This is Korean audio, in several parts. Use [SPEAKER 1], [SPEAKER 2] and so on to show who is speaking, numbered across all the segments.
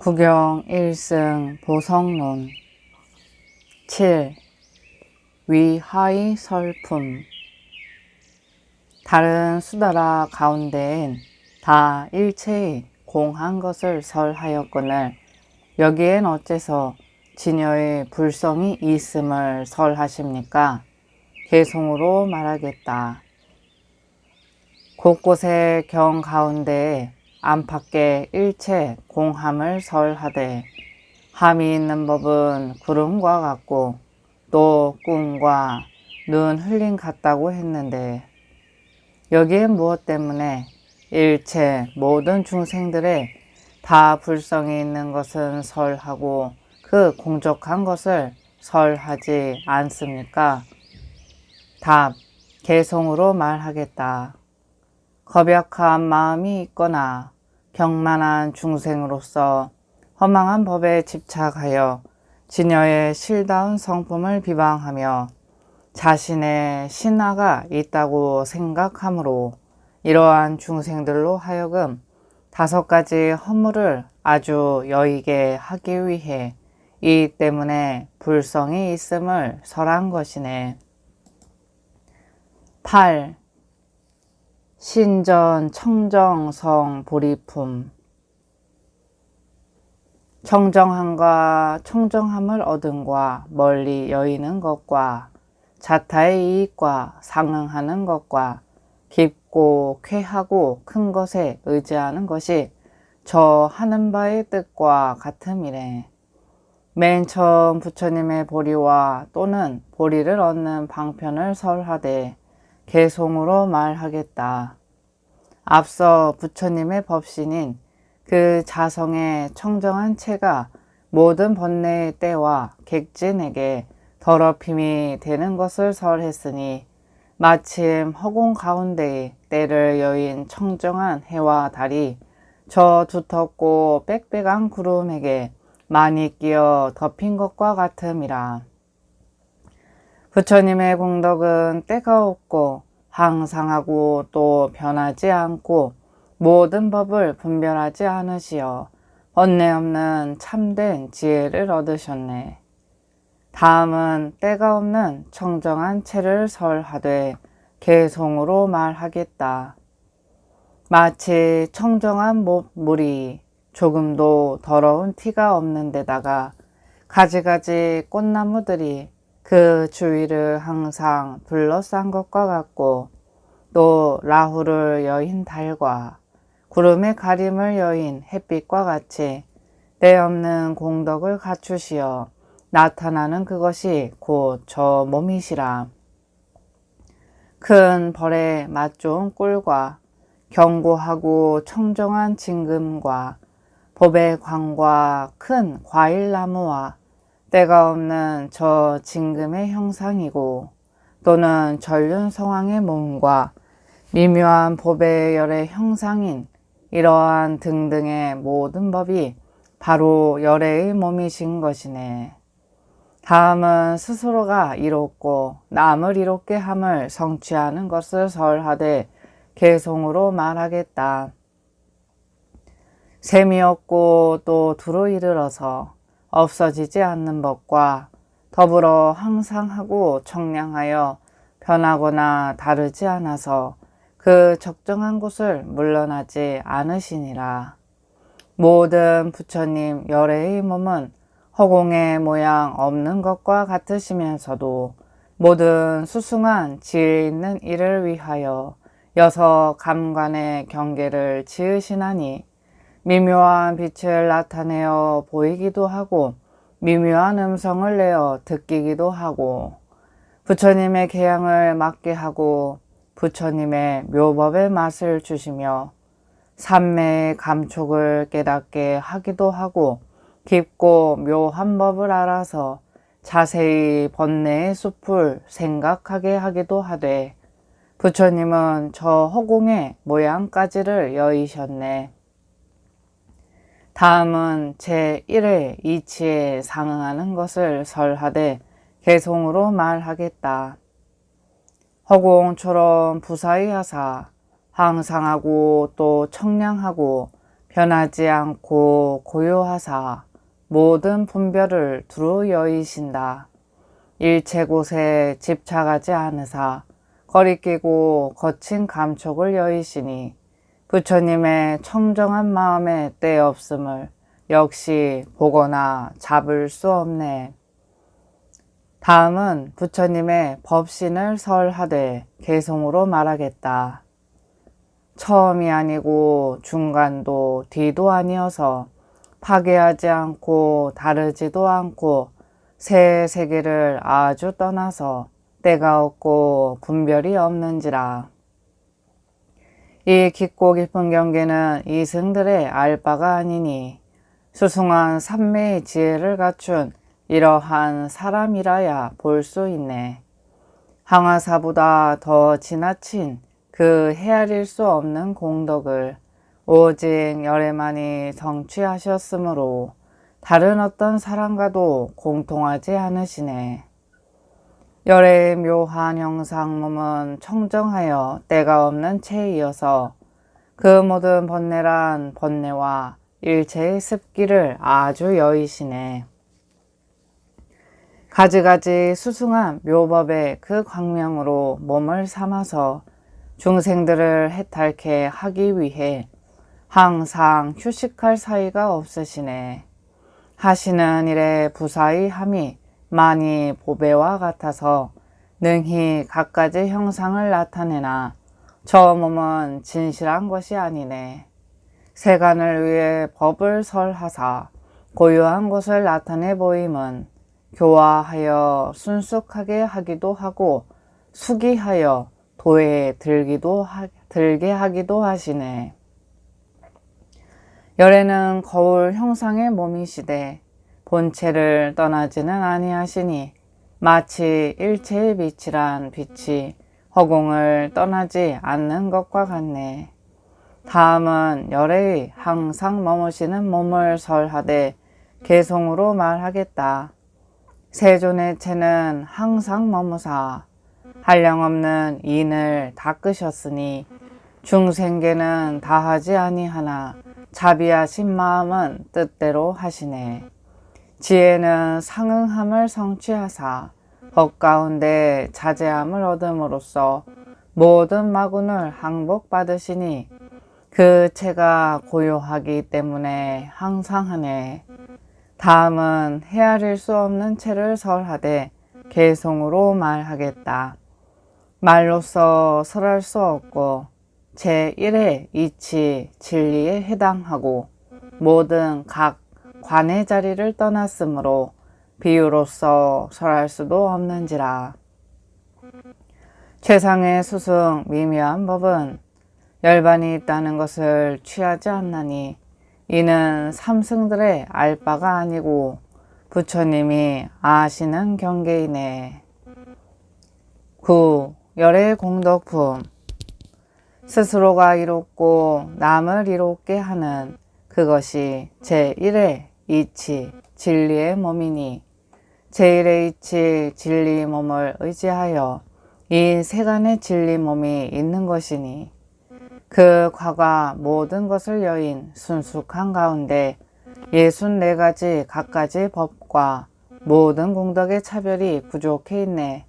[SPEAKER 1] 구경 1승 보성론 7. 위하의 설품. 다른 수다라 가운데엔 다 일체의 공한 것을 설하였거늘 여기엔 어째서 진여의 불성이 있음을 설하십니까? 개송으로 말하겠다. 곳곳의 경 가운데에 안팎의 일체 공함을 설하되 함이 있는 법은 구름과 같고 또 꿈과 눈 흘림 같다고 했는데 여기에 무엇 때문에 일체 모든 중생들의 다 불성이 있는 것은 설하고 그 공적한 것을 설하지 않습니까? 답. 개송으로 말하겠다. 겁약한 마음이 있거나 경만한 중생으로서 허망한 법에 집착하여 진여의 실다운 성품을 비방하며 자신의 신하가 있다고 생각하므로 이러한 중생들로 하여금 5가지 허물을 아주 여이게 하기 위해 이 때문에 불성이 있음을 설한 것이네. 8. 신전 청정성 보리품. 청정함과 청정함을 얻음과 멀리 여이는 것과 자타의 이익과 상응하는 것과 깊고 쾌하고 큰 것에 의지하는 것이 저 하는 바의 뜻과 같음이래. 맨 처음 부처님의 보리와 또는 보리를 얻는 방편을 설하되 개송으로 말하겠다. 앞서 부처님의 법신인 그 자성의 청정한 체가 모든 번뇌의 때와 객진에게 더럽힘이 되는 것을 설했으니 마침 허공 가운데에 때를 여인 청정한 해와 달이 저 두텁고 빽빽한 구름에게 많이 끼어 덮인 것과 같음이라. 부처님의 공덕은 때가 없고 항상하고 또 변하지 않고 모든 법을 분별하지 않으시어 번뇌 없는 참된 지혜를 얻으셨네. 다음은 때가 없는 청정한 체를 설하되 개송으로 말하겠다. 마치 청정한 물이 조금도 더러운 티가 없는 데다가 가지가지 꽃나무들이 그 주위를 항상 둘러싼 것과 같고 또 라후를 여인 달과 구름의 가림을 여인 햇빛과 같이 때없는 공덕을 갖추시어 나타나는 그것이 곧 저 몸이시라. 큰 벌의 맛 좋은 꿀과 견고하고 청정한 진금과 법의 광과 큰 과일나무와 때가 없는 저 진금의 형상이고 또는 전륜 성왕의 몸과 미묘한 법의 열의 형상인 이러한 등등의 모든 법이 바로 열애의 몸이신 것이네. 다음은 스스로가 이롭고 남을 이롭게 함을 성취하는 것을 설하되 개송으로 말하겠다. 셈이 없고 또 두루 이르러서 없어지지 않는 법과 더불어 항상 하고 청량하여 변하거나 다르지 않아서 그 적정한 곳을 물러나지 않으시니라. 모든 부처님 열애의 몸은 허공의 모양 없는 것과 같으시면서도 모든 수승한 지혜 있는 이를 위하여 6감관의 경계를 지으시나니 미묘한 빛을 나타내어 보이기도 하고 미묘한 음성을 내어 듣기도 하고 부처님의 계양을 맡게 하고 부처님의 묘법의 맛을 주시며 삼매의 감촉을 깨닫게 하기도 하고 깊고 묘한 법을 알아서 자세히 번뇌의 숲을 생각하게 하기도 하되 부처님은 저 허공의 모양까지를 여의셨네. 다음은 제1의 이치에 상응하는 것을 설하되 개송으로 말하겠다. 허공처럼 부사의 하사 항상하고 또 청량하고 변하지 않고 고요하사 모든 분별을 두루 여의신다. 일체 곳에 집착하지 않으사 거리끼고 거친 감촉을 여의시니 부처님의 청정한 마음에 때 없음을 역시 보거나 잡을 수 없네. 다음은 부처님의 법신을 설하되 개송으로 말하겠다. 처음이 아니고 중간도 뒤도 아니어서 파괴하지 않고 다르지도 않고 새 세계를 아주 떠나서 때가 없고 분별이 없는지라. 이 깊고 깊은 경계는 이승들의 알 바가 아니니 수승한 삼매의 지혜를 갖춘 이러한 사람이라야 볼 수 있네. 항아사보다 더 지나친 그 헤아릴 수 없는 공덕을 오직 열애만이 성취하셨으므로 다른 어떤 사람과도 공통하지 않으시네. 열애의 묘한 형상 몸은 청정하여 때가 없는 체이어서 그 모든 번뇌란 번뇌와 일체의 습기를 아주 여의시네. 가지가지 수승한 묘법의 그 광명으로 몸을 삼아서 중생들을 해탈케 하기 위해 항상 휴식할 사이가 없으시네. 하시는 일에 부사의 함이 많이 보배와 같아서 능히 갖가지 형상을 나타내나 저 몸은 진실한 것이 아니네. 세간을 위해 법을 설하사 고요한 것을 나타내 보임은 교화하여 순숙하게 하기도 하고 수기하여 도에 들게 하기도 하시네. 열애는 거울 형상의 몸이시되 본체를 떠나지는 아니하시니 마치 일체의 빛이란 빛이 허공을 떠나지 않는 것과 같네. 다음은 열애의 항상 머무시는 몸을 설하되 개송으로 말하겠다. 세존의 체는 항상 머무사 한량없는 인을 닦으셨으니 중생계는 다하지 아니하나 자비하신 마음은 뜻대로 하시네. 지혜는 상응함을 성취하사 법 가운데 자제함을 얻음으로써 모든 마군을 항복받으시니 그 체가 고요하기 때문에 항상 하네. 다음은 헤아릴 수 없는 체를 설하되 개송으로 말하겠다. 말로써 설할 수 없고 제1의 이치 진리에 해당하고 모든 각 관의 자리를 떠났으므로 비유로서 설할 수도 없는지라. 최상의 수승 미묘한 법은 열반이 있다는 것을 취하지 않나니 이는 삼승들의 알 바가 아니고 부처님이 아시는 경계이네. 9. 열의 공덕품. 스스로가 이롭고 남을 이롭게 하는 그것이 제1의 이치 진리의 몸이니 제1의 이치 진리 몸을 의지하여 이 세간의 진리 몸이 있는 것이니 그 과가 모든 것을 여인 순숙한 가운데 64가지 갖가지 법과 모든 공덕의 차별이 부족해 있네.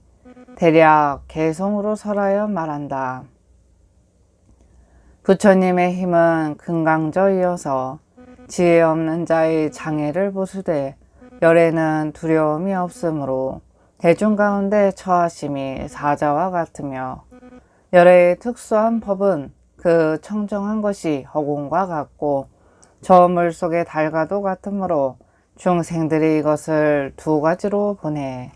[SPEAKER 1] 대략 개성으로 설하여 말한다. 부처님의 힘은 금강저이어서 지혜 없는 자의 장애를 보수되 열애는 두려움이 없으므로 대중 가운데 처하심이 사자와 같으며 열애의 특수한 법은 그 청정한 것이 허공과 같고 저 물속의 달과도 같으므로 중생들이 이것을 두 가지로 보내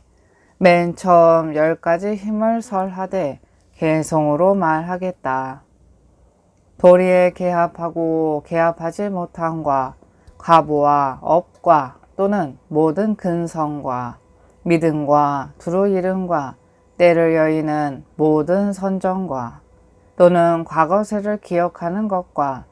[SPEAKER 1] 맨 처음 10가지 힘을 설하되 개성으로 말하겠다. 도리에 개합하고 개합하지 못함과 과보와 업과 또는 모든 근성과 믿음과 두루 이름과 때를 여의는 모든 선정과 또는 과거세를 기억하는 것과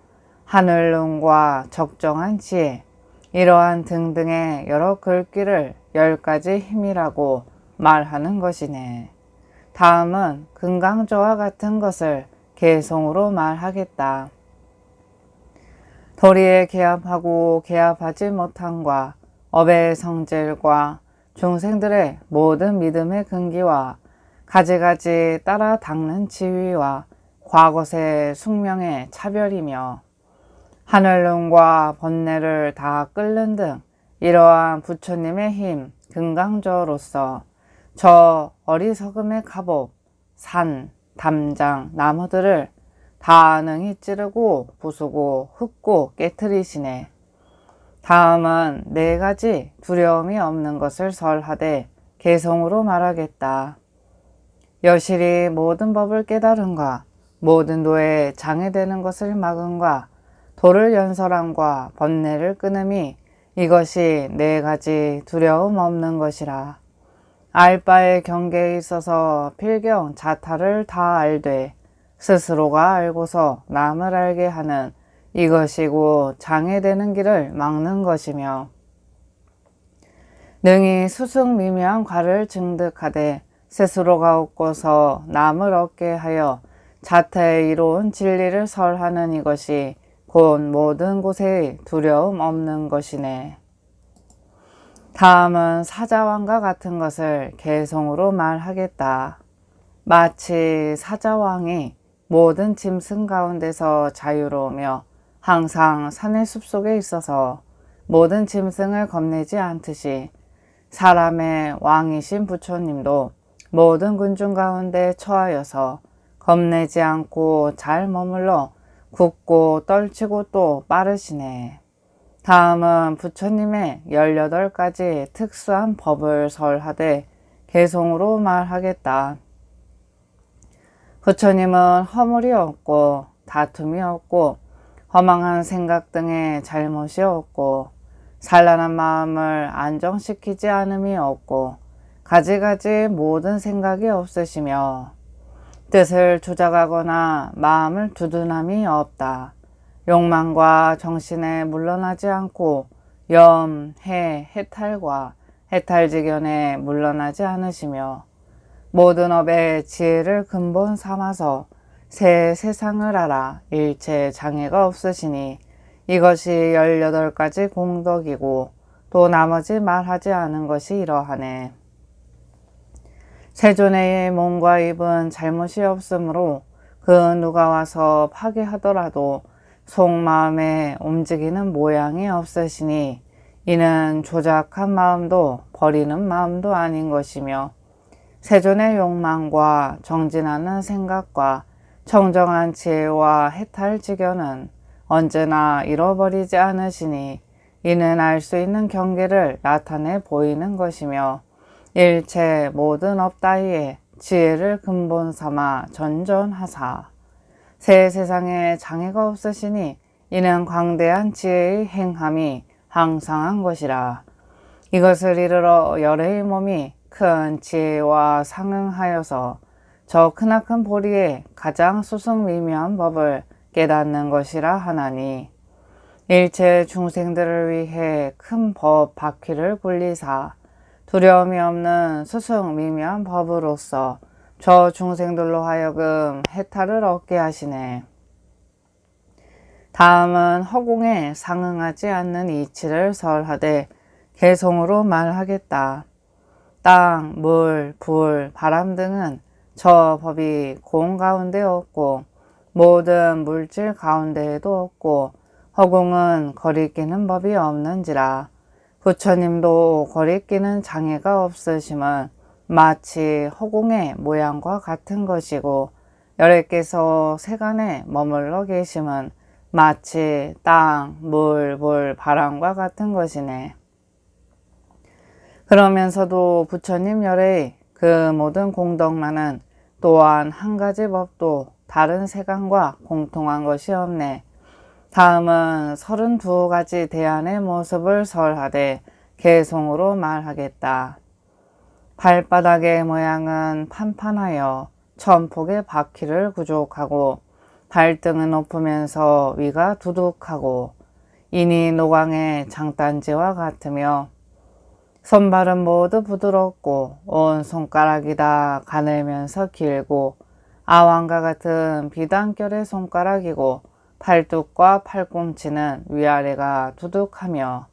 [SPEAKER 1] 하늘눈과 적정한 지혜 이러한 등등의 여러 글귀를 10가지 힘이라고 말하는 것이네. 다음은 금강저와 같은 것을 개성으로 말하겠다. 도리에 개합하고 개합하지 못함과 업의 성질과 중생들의 모든 믿음의 근기와 가지가지 따라 닦는 지위와 과거세 숙명의 차별이며 하늘눈과 번뇌를 다 끓는 등 이러한 부처님의 힘, 금강저로서 저 어리석음의 갑옷, 산, 담장, 나무들을 다 능히 찌르고 부수고 흙고 깨트리시네. 다음은 네 가지 두려움이 없는 것을 설하되 개성으로 말하겠다. 여실히 모든 법을 깨달은가 모든 도에 장애되는 것을 막은가 도를 연설함과 번뇌를 끊음이 이것이 네 가지 두려움 없는 것이라. 알바의 경계에 있어서 필경 자타를 다 알되 스스로가 알고서 남을 알게 하는 이것이고 장애되는 길을 막는 것이며 능히 수승미묘한 과를 증득하되 스스로가 얻고서 남을 얻게 하여 자타에 이로운 진리를 설하는 이것이 곧 모든 곳에 두려움 없는 것이네. 다음은 사자왕과 같은 것을 개성으로 말하겠다. 마치 사자왕이 모든 짐승 가운데서 자유로우며 항상 산의 숲속에 있어서 모든 짐승을 겁내지 않듯이 사람의 왕이신 부처님도 모든 군중 가운데 처하여서 겁내지 않고 잘 머물러 굳고 떨치고 또 빠르시네. 다음은 부처님의 18가지 특수한 법을 설하되 개성으로 말하겠다. 부처님은 허물이 없고 다툼이 없고 허망한 생각 등의 잘못이 없고 산란한 마음을 안정시키지 않음이 없고 가지가지 모든 생각이 없으시며 뜻을 조작하거나 마음을 두둔함이 없다. 욕망과 정신에 물러나지 않고 염, 해, 해탈과 해탈지견에 물러나지 않으시며 모든 업의 지혜를 근본 삼아서 새 세상을 알아 일체 장애가 없으시니 이것이 18가지 공덕이고 또 나머지 말하지 않은 것이 이러하네. 세존의 몸과 입은 잘못이 없으므로 그 누가 와서 파괴하더라도 속마음에 움직이는 모양이 없으시니 이는 조작한 마음도 버리는 마음도 아닌 것이며 세존의 욕망과 정진하는 생각과 청정한 지혜와 해탈지견은 언제나 잃어버리지 않으시니 이는 알 수 있는 경계를 나타내 보이는 것이며 일체 모든 업 따위에 지혜를 근본 삼아 전전하사 새 세상에 장애가 없으시니 이는 광대한 지혜의 행함이 항상한 것이라. 이것을 이르러 열의 몸이 큰 지혜와 상응하여서 저 크나큰 보리에 가장 수승미묘한 법을 깨닫는 것이라 하나니 일체 중생들을 위해 큰 법 바퀴를 굴리사 두려움이 없는 수승미묘한 법으로서 저 중생들로 하여금 해탈을 얻게 하시네. 다음은 허공에 상응하지 않는 이치를 설하되 개성으로 말하겠다. 땅, 물, 불, 바람 등은 저 법이 공 가운데 없고 모든 물질 가운데에도 없고 허공은 거리끼는 법이 없는지라. 부처님도 거리끼는 장애가 없으심은 마치 허공의 모양과 같은 것이고 여래께서 세간에 머물러 계심은 마치 땅, 물, 불, 바람과 같은 것이네. 그러면서도 부처님 열의 그 모든 공덕만은 또한 한 가지 법도 다른 세간과 공통한 것이 없네. 다음은 32가지 대안의 모습을 설하되 개성으로 말하겠다. 발바닥의 모양은 판판하여 천폭의 바퀴를 구족하고 발등은 높으면서 위가 두둑하고 이니 노광의 장단지와 같으며 손발은 모두 부드럽고 온 손가락이 다 가늘면서 길고 아왕과 같은 비단결의 손가락이고 팔뚝과 팔꿈치는 위아래가 두둑하며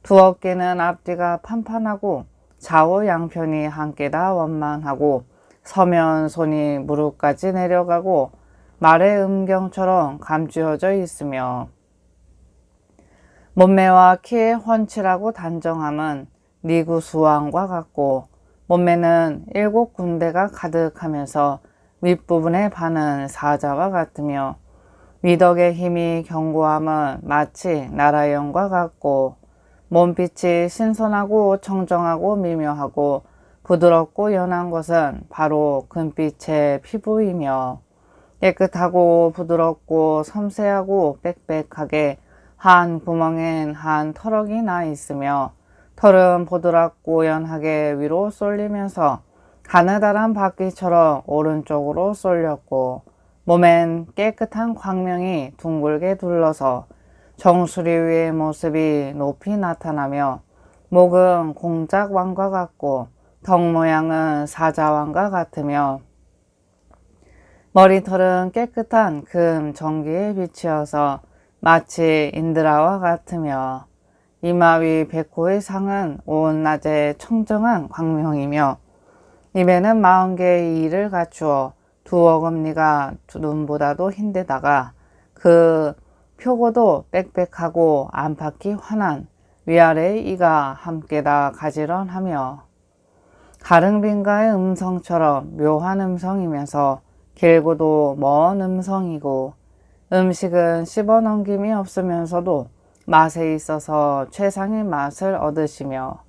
[SPEAKER 1] 두 어깨는 앞뒤가 판판하고 좌우 양편이 함께 다 원만하고 서면 손이 무릎까지 내려가고 말의 음경처럼 감추어져 있으며 몸매와 키의 훤칠하고 단정함은 니구 수왕과 같고 몸매는 7군데가 가득하면서 윗부분의 반은 사자와 같으며 미덕의 힘이 견고함은 마치 나라연과 같고 몸빛이 신선하고 청정하고 미묘하고 부드럽고 연한 것은 바로 금빛의 피부이며 깨끗하고 부드럽고 섬세하고 빽빽하게 한 구멍엔 한 터럭이 나 있으며 털은 보드랍고 연하게 위로 쏠리면서 가느다란 바퀴처럼 오른쪽으로 쏠렸고 몸엔 깨끗한 광명이 둥글게 둘러서 정수리 위의 모습이 높이 나타나며 목은 공작왕과 같고 턱 모양은 사자왕과 같으며 머리털은 깨끗한 금 전기에 비치어서 마치 인드라와 같으며 이마 위 백호의 상은 온 낮에 청정한 광명이며 입에는 40개의 이를 갖추어 두 어금니가 눈보다도 흰데다가 그 표고도 빽빽하고 안팎이 환한 위아래의 이가 함께 다 가지런하며 가릉빈가의 음성처럼 묘한 음성이면서 길고도 먼 음성이고 음식은 씹어 넘김이 없으면서도 맛에 있어서 최상의 맛을 얻으시며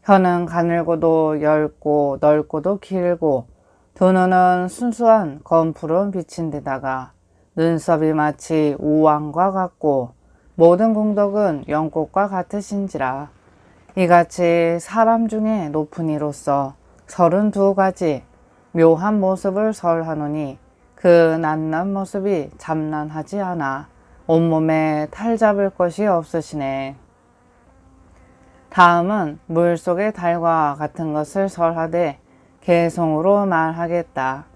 [SPEAKER 1] 혀는 가늘고도 얇고 넓고도 길고 두 눈은 순수한 검푸른 빛인 데다가 눈썹이 마치 우왕과 같고 모든 공덕은 연꽃과 같으신지라 이같이 사람 중에 높은 이로서 32가지 묘한 모습을 설하노니 그 낱낱 모습이 잠난하지 않아 온몸에 탈 잡을 것이 없으시네. 다음은 물속의 달과 같은 것을 설하되 개성으로 말하겠다.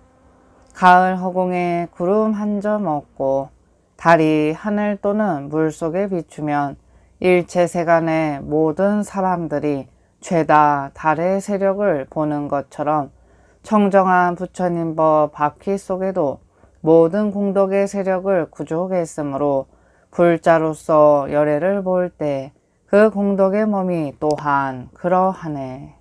[SPEAKER 1] 가을 허공에 구름 한 점 없고 달이 하늘 또는 물속에 비추면 일체 세간의 모든 사람들이 죄다 달의 세력을 보는 것처럼 청정한 부처님법 바퀴 속에도 모든 공덕의 세력을 구족했으므로 불자로서 열애를 볼 때 그 공덕의 몸이 또한 그러하네.